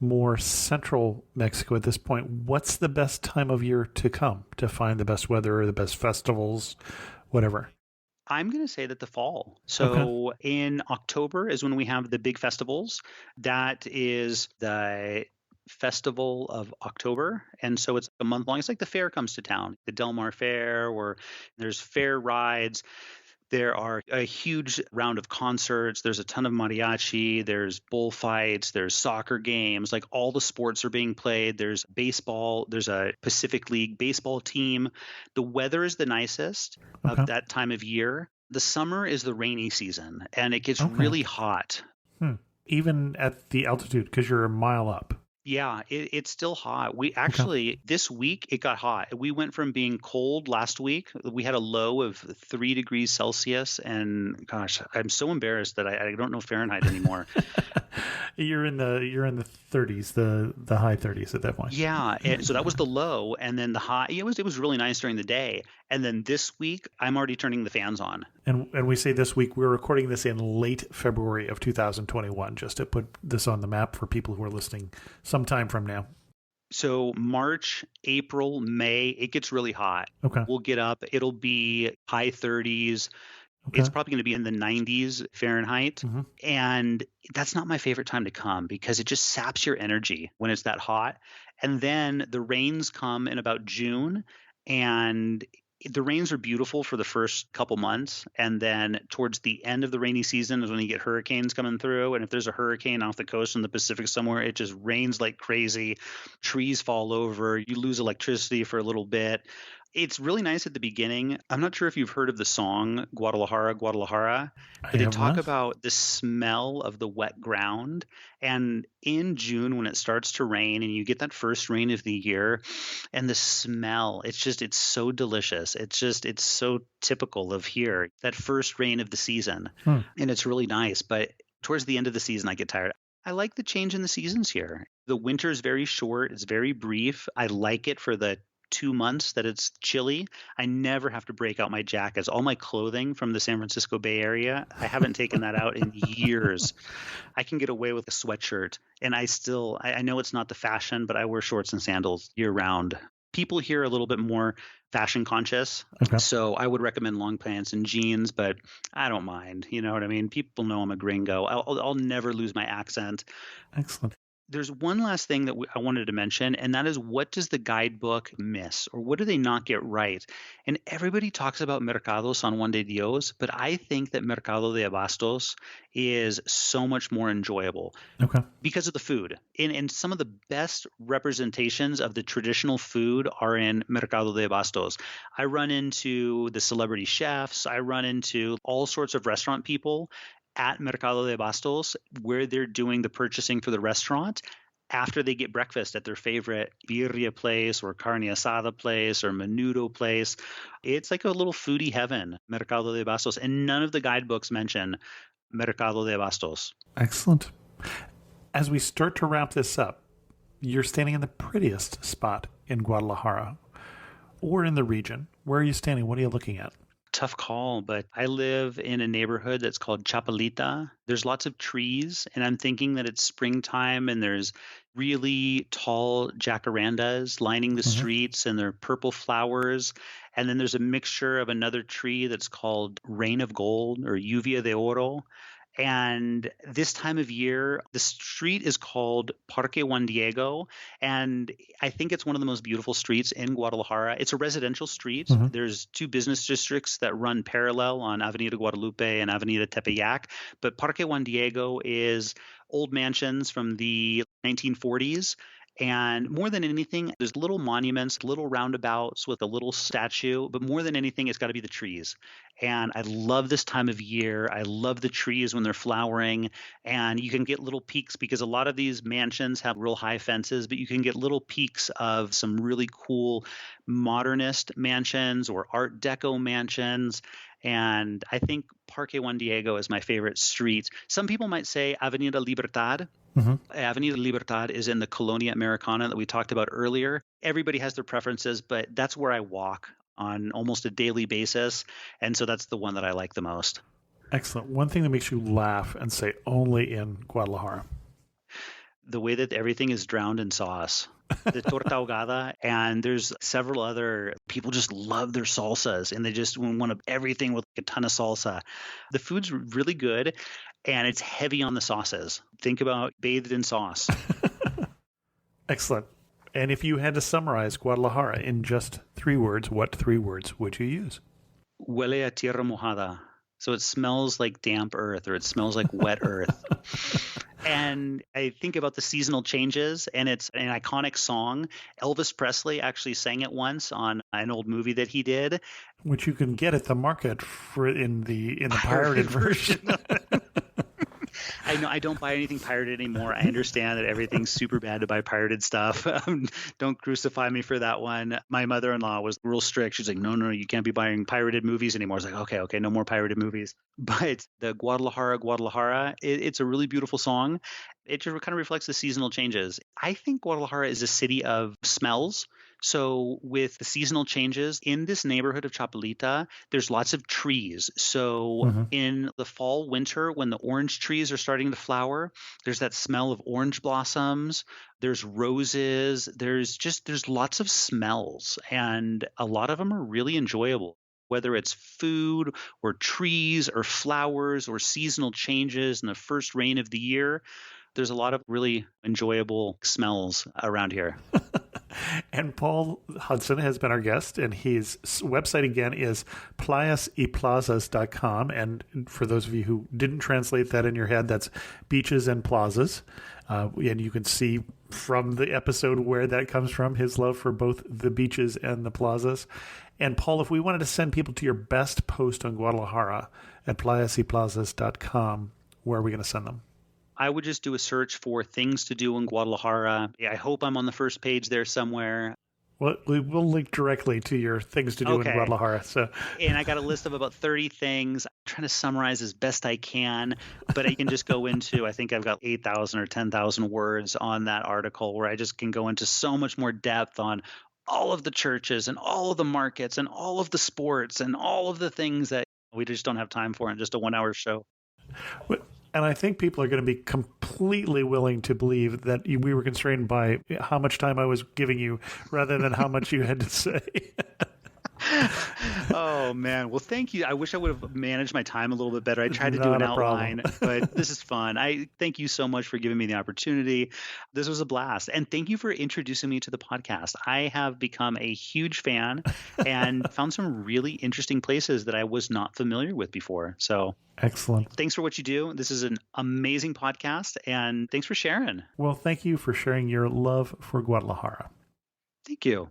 more central Mexico at this point. What's the best time of year to come to find the best weather or the best festivals, whatever? I'm going to say that the fall. Okay. So in October is when we have the big festivals. That is the Festival of October. And so it's a month long. It's like the fair comes to town, the Del Mar Fair, or there's fair rides. There are a huge round of concerts. There's a ton of mariachi. There's bullfights. There's soccer games. Like all the sports are being played. There's baseball. There's a Pacific League baseball team. The weather is the nicest Okay. of that time of year. The summer is the rainy season, and it gets Okay. really hot. Even at the altitude, because you're a mile up. Yeah, it's still hot. We actually, this week, it got hot. We went from being cold last week. We had a low of 3 degrees Celsius. And gosh, I'm so embarrassed that I don't know Fahrenheit anymore. You're in the 30s, the high 30s at that point. Yeah, so that was the low, and then the high. It was really nice during the day, and then this week I'm already turning the fans on. And we say this week, we're recording this in late February of 2021, just to put this on the map for people who are listening sometime from now. So March, April, May, it gets really hot. Okay. We'll get up. It'll be high 30s. Okay. It's probably going to be in the 90s Fahrenheit. Mhm. And that's not my favorite time to come because it just saps your energy when it's that hot. And then the rains come in about June, and the rains are beautiful for the first couple months. And then towards the end of the rainy season is when you get hurricanes coming through. And if there's a hurricane off the coast in the Pacific somewhere, it just rains like crazy. Trees fall over. You lose electricity for a little bit. It's really nice at the beginning. I'm not sure if you've heard of the song Guadalajara, Guadalajara, but they have talk not. about the smell of the wet ground. And in June, when it starts to rain and you get that first rain of the year and the smell, it's so delicious. It's so typical of here, that first rain of the season. And it's really nice. But towards the end of the season, I get tired. I like the change in the seasons here. The winter is very short. It's very brief. I like it for the 2 months that it's chilly. I never have to break out my jackets. All my clothing from the San Francisco Bay Area, I haven't taken that out in years. I can get away with a sweatshirt, and I know it's not the fashion, but I wear shorts and sandals year round. People here are a little bit more fashion conscious. Okay. So I would recommend long pants and jeans, but I don't mind. You know what I mean? People know I'm a gringo. I'll never lose my accent. Excellent. There's one last thing that I wanted to mention, and that is, what does the guidebook miss, or what do they not get right? And everybody talks about Mercado San Juan de Dios, but I think that Mercado de Abastos is so much more enjoyable Okay. because of the food. And some of the best representations of the traditional food are in Mercado de Abastos. I run into the celebrity chefs. I run into all sorts of restaurant people at Mercado de Bastos, where they're doing the purchasing for the restaurant after they get breakfast at their favorite birria place or carne asada place or menudo place. It's like a little foodie heaven, Mercado de Bastos, and none of the guidebooks mention Mercado de Bastos. Excellent. As we start to wrap this up, you're standing in the prettiest spot in Guadalajara or in the region. Where are you standing? What are you looking at? Tough call, but I live in a neighborhood that's called Chapalita. There's lots of trees, and I'm thinking that it's springtime, and there's really tall jacarandas lining the streets, and they're purple flowers. And then there's a mixture of another tree that's called Rain of Gold or Lluvia de Oro. And this time of year, the street is called Parque Juan Diego. And I think it's one of the most beautiful streets in Guadalajara. It's a residential street. There's 2 business districts that run parallel on Avenida Guadalupe and Avenida Tepeyac. But Parque Juan Diego is old mansions from the 1940s. And more than anything, there's little monuments, little roundabouts with a little statue. But more than anything, it's got to be the trees. And I love this time of year. I love the trees when they're flowering. And you can get little peeks because a lot of these mansions have real high fences, but you can get little peeks of some really cool modernist mansions or Art Deco mansions. And I think Parque Juan Diego is my favorite street. Some people might say Avenida Libertad. Avenida Libertad is in the Colonia Americana that we talked about earlier. Everybody has their preferences, but that's where I walk on almost a daily basis. And so that's the one that I like the most. Excellent. One thing that makes you laugh and say only in Guadalajara. The way that everything is drowned in sauce. The torta ahogada, and there's several other people just love their salsas, and they just want everything with a ton of salsa. The food's really good, and it's heavy on the sauces. Think about bathed in sauce. Excellent. And if you had to summarize Guadalajara in just 3 words, what 3 words would you use? Huele a tierra mojada. So it smells like damp earth, or it smells like wet earth. And I think about the seasonal changes, and it's an iconic song. Elvis Presley actually sang it once on an old movie that he did. Which you can get at the market for in the pirated version. I know I don't buy anything pirated anymore. I understand that everything's super bad to buy pirated stuff. Don't crucify me for that one. My mother-in-law was real strict. She's like, no, you can't be buying pirated movies anymore. I was like, okay, no more pirated movies. But the Guadalajara, it's a really beautiful song. It just kind of reflects the seasonal changes. I think Guadalajara is a city of smells. So with the seasonal changes in this neighborhood of Chapelita, there's lots of trees. So in the fall, winter, when the orange trees are starting to flower, there's that smell of orange blossoms. There's roses. There's lots of smells, and a lot of them are really enjoyable. Whether it's food or trees or flowers or seasonal changes in the first rain of the year, there's a lot of really enjoyable smells around here. And Paul Hudson has been our guest, and his website again is playasyplazas.com. And for those of you who didn't translate that in your head, that's beaches and plazas. And you can see from the episode where that comes from, his love for both the beaches and the plazas. And Paul, if we wanted to send people to your best post on Guadalajara at playasyplazas.com, where are we going to send them? I would just do a search for things to do in Guadalajara. I hope I'm on the first page there somewhere. Well, we will link directly to your things to do in Guadalajara. And I got a list of about 30 things. I'm trying to summarize as best I can, but I can just go into, I think I've got 8,000 or 10,000 words on that article where I just can go into so much more depth on all of the churches and all of the markets and all of the sports and all of the things that we just don't have time for in just a 1-hour show. And I think people are going to be completely willing to believe that we were constrained by how much time I was giving you rather than how much you had to say. Oh, man. Well, thank you. I wish I would have managed my time a little bit better. I tried to do an outline, but this is fun. I thank you so much for giving me the opportunity. This was a blast. And thank you for introducing me to the podcast. I have become a huge fan and found some really interesting places that I was not familiar with before. So excellent. Thanks for what you do. This is an amazing podcast, and thanks for sharing. Well, thank you for sharing your love for Guadalajara. Thank you.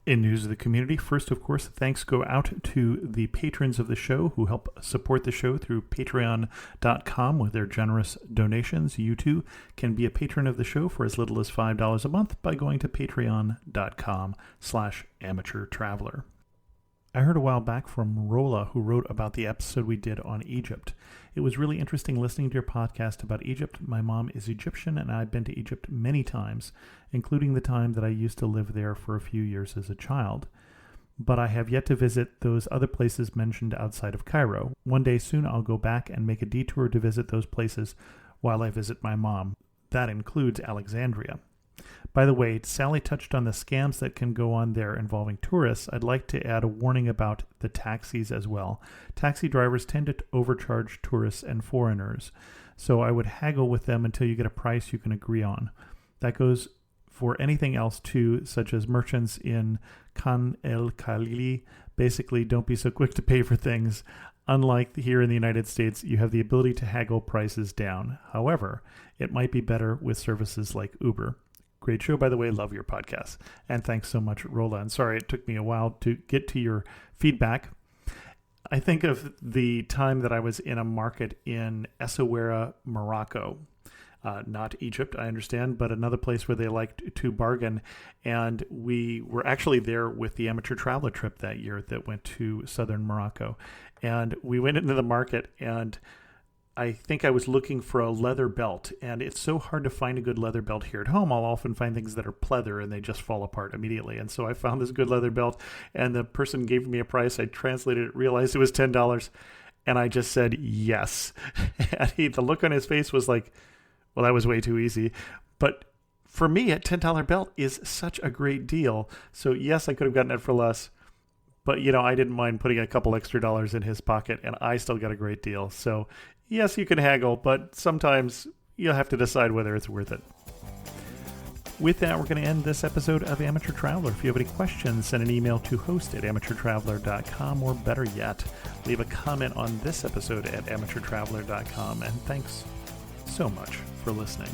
In news of the community, first, of course, thanks go out to the patrons of the show who help support the show through patreon.com with their generous donations. You too can be a patron of the show for as little as $5 a month by going to patreon.com/amateurtraveler. I heard a while back from Rola, who wrote about the episode we did on Egypt. It was really interesting listening to your podcast about Egypt. My mom is Egyptian, and I've been to Egypt many times, including the time that I used to live there for a few years as a child. But I have yet to visit those other places mentioned outside of Cairo. One day soon I'll go back and make a detour to visit those places while I visit my mom. That includes Alexandria. By the way, Sally touched on the scams that can go on there involving tourists. I'd like to add a warning about the taxis as well. Taxi drivers tend to overcharge tourists and foreigners, so I would haggle with them until you get a price you can agree on. That goes for anything else too, such as merchants in Khan el Khalili. Basically, don't be so quick to pay for things. Unlike here in the United States, you have the ability to haggle prices down. However, it might be better with services like Uber. Great show, by the way. Love your podcast. And thanks so much, Rola. And sorry it took me a while to get to your feedback. I think of the time that I was in a market in Essaouira, Morocco. Not Egypt, I understand, but another place where they liked to bargain. And we were actually there with the amateur traveler trip that year that went to southern Morocco. And we went into the market, and I think I was looking for a leather belt, and it's so hard to find a good leather belt here at home. I'll often find things that are pleather and they just fall apart immediately. And so I found this good leather belt, and the person gave me a price. I translated it, realized it was $10, and I just said yes. And the look on his face was like, well, that was way too easy. But for me, a $10 belt is such a great deal. So yes, I could have gotten it for less. But, I didn't mind putting a couple extra dollars in his pocket, and I still got a great deal. So, yes, you can haggle, but sometimes you'll have to decide whether it's worth it. With that, we're going to end this episode of Amateur Traveler. If you have any questions, send an email to host@amateurtraveler.com, or better yet, leave a comment on this episode at amateurtraveler.com. And thanks so much for listening.